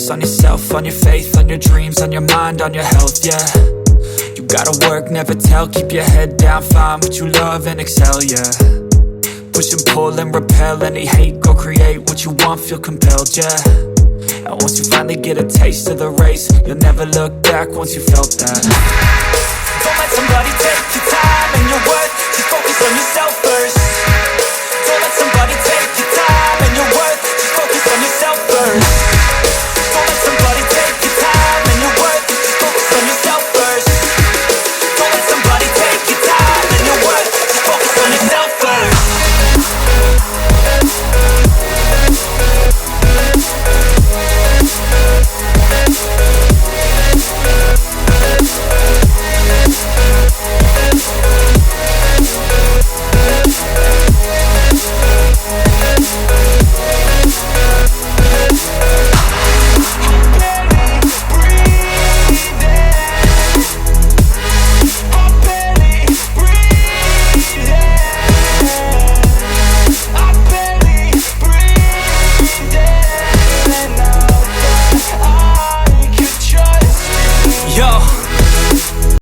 focus on yourself, on your faith, on your dreams, on your mind, on your health, yeah. You gotta work, never tell, keep your head down, find what you love and excel, yeah. Push and pull and repel any hate, go create what you want, feel compelled, yeah. And once you finally get a taste of the race, you'll never look back once you felt that. Don't let somebody take your time and your worth, just focus on yourself.